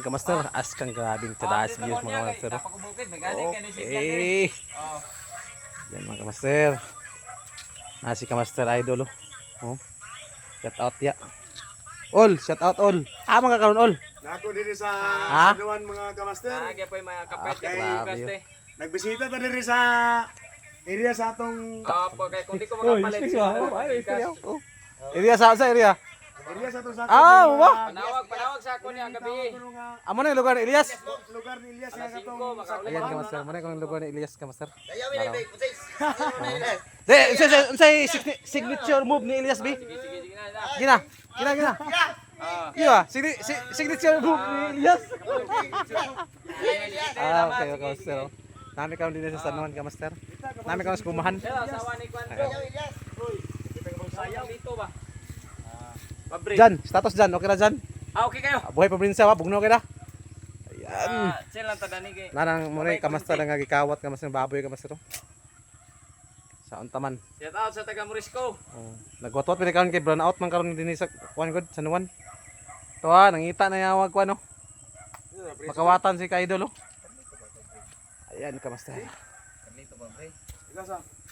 Kamaster, as kang grabing tadaas views mga kamaster. Okay. Yan mga kamaster. Nasi kamaster idol oh. Oh. Shout out ya. All, shout out all. Mga karon all. Nako diri sa Saduan mga kamaster. Lagi po yung mga kapit. Okay. Nagbisita ta diri sa area sa atong Opo, kaya kung di ko makapalit siya. Area sa area. area sa atong sa Wa. Panawag sa ako niya gabi. Amo na yung lugar ni Elias. lugar ni Elias nga Alas 5, katong makaulit. Ayan kamaster, mo na yung lugar ni Elias kamaster. Dayawi na ibig. Say signature move ni Elias B. Sige na. Gina. Iya, signature move ni Elias. Okay, kamaster. Nami karon din sa Sanuan kamaster. Nami karon sa kumahan. Asawa ni Kwan. Sayang dito ba? Jan, status Jan, okay na Jan? Okay kayo. Buhay probinsya wa, bugno okay na. Ayan. Sila lang tadani kay. Nanang mo rin kamaster nga gikawat kamaster baboy kamaster. Sa untaman. Shout out sa taga Morisco. Nagwatwat pili karon kay brown out man karon dinhi sa kuan god Sanuan. To nangita na yawag ko ano. Makawatan si Kaidol oh. Ayan kamaster. Kanito ba, pre? Ikaw sa